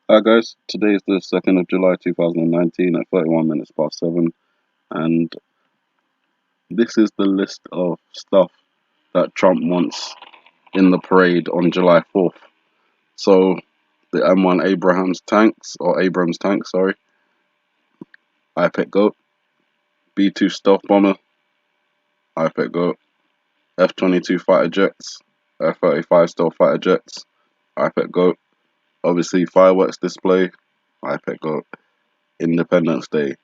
Hi guys, today is the 2nd of July 2019 at 31 minutes past 7, and this is the list of stuff that Trump wants in the parade on July 4th. So, the M1 Abrams tanks, IPEC GOAT, B-2 stealth bomber, IPEC GOAT, F-22 fighter jets, F-35 stealth fighter jets, IPEC GOAT, obviously fireworks display, IPEC GOAT, Independence Day,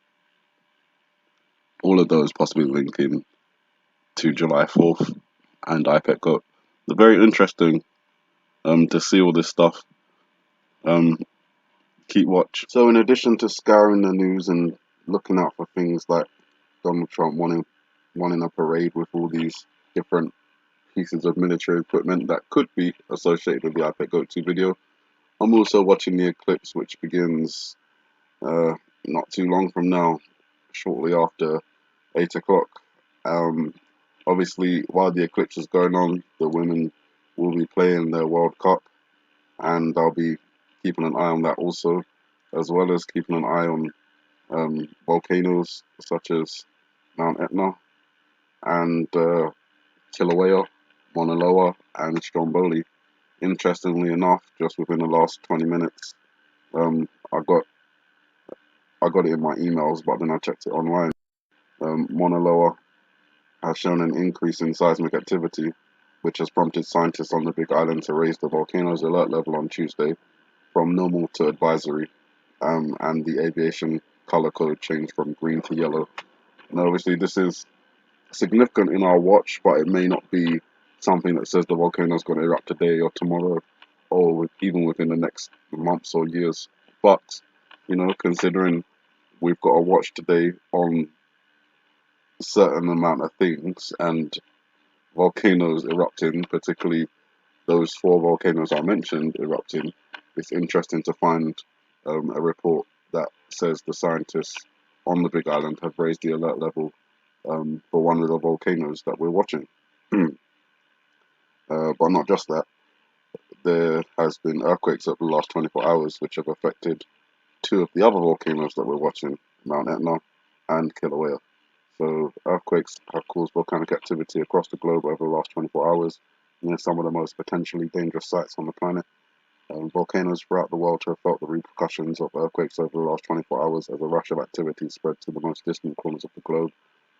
all of those possibly linking to July 4th and IPEC GOAT. It's very interesting to see all this stuff. Um, keep watch. So in addition to scouring the news and looking out for things like Donald Trump wanting a parade with all these different pieces of military equipment that could be associated with the IPEC GOAT 2 video, I'm also watching the Eclipse, which begins not too long from now, shortly after 8 o'clock. Um, Obviously, while the Eclipse is going on, the women will be playing their World Cup, and I'll be keeping an eye on that also, as well as keeping an eye on volcanoes such as Mount Etna and Kilauea, Mauna Loa, and Stromboli. Interestingly enough, just within the last 20 minutes, um, I got I got it in my emails, but then I checked it online. Mauna Loa has shown an increase in seismic activity, which has prompted scientists on the Big Island to raise the volcano's alert level on Tuesday from normal to advisory, and the aviation color code changed from green to yellow. Now, obviously, this is significant in our watch, but it may not be something that says the volcano is going to erupt today or tomorrow, or even within the next months or years. But, considering we've got a watch today on a certain amount of things and volcanoes erupting, particularly those four volcanoes I mentioned erupting, it's interesting to find a report that says the scientists on the Big Island have raised the alert level for one of the volcanoes that we're watching. But not just that, there has been earthquakes over the last 24 hours which have affected two of the other volcanoes that we're watching, Mount Etna and Kilauea. So earthquakes have caused volcanic activity across the globe over the last 24 hours, near some of the most potentially dangerous sites on the planet. Volcanoes throughout the world have felt the repercussions of earthquakes over the last 24 hours as a rush of activity spread to the most distant corners of the globe.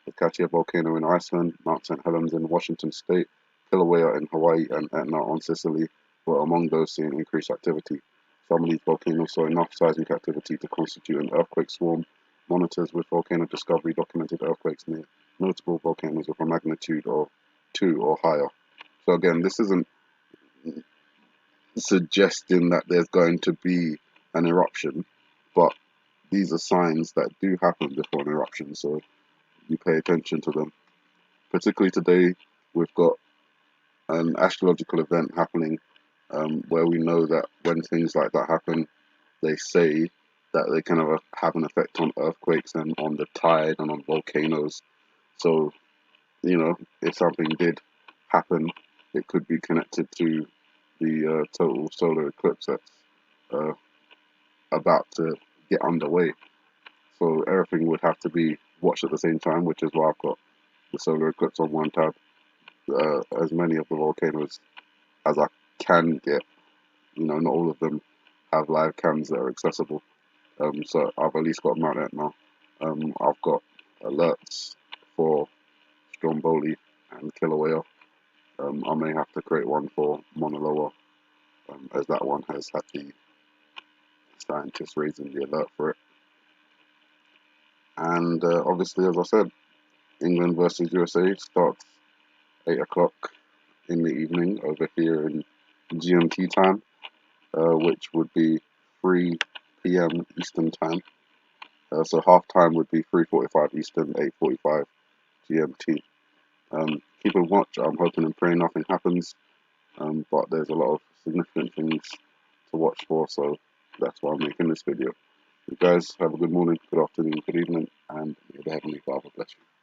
The Katia volcano in Iceland, Mount St. Helens in Washington state, Kilauea in Hawaii, and Etna on Sicily were among those seeing increased activity. Some of these volcanoes saw enough seismic activity to constitute an earthquake swarm. Monitors with volcano discovery documented earthquakes near notable volcanoes of a magnitude of 2 or higher. So again, this isn't suggesting that there's going to be an eruption, but these are signs that do happen before an eruption, so you pay attention to them. Particularly today, we've got an astrological event happening where we know that when things like that happen, they say that they kind of have an effect on earthquakes and on the tide and on volcanoes. So, if something did happen, it could be connected to the total solar eclipse that's uh, about to get underway. So everything would have to be watched at the same time, which is why I've got the solar eclipse on one tab. As many of the volcanoes as I can get, not all of them have live cams that are accessible. So I've at least got Mount Etna. I've got alerts for Stromboli and Kilauea. I may have to create one for Mauna Loa, as that one has had the scientists raising the alert for it. And obviously, as I said, England versus USA starts 8 o'clock in the evening over here in GMT time, which would be 3 p.m. Eastern time. So half time would be 3:45 Eastern, 8:45 GMT. Keep a watch. I'm hoping and praying nothing happens, but there's a lot of significant things to watch for, so that's why I'm making this video. You guys have a good morning, good afternoon, good evening, and may the Heavenly Father bless you.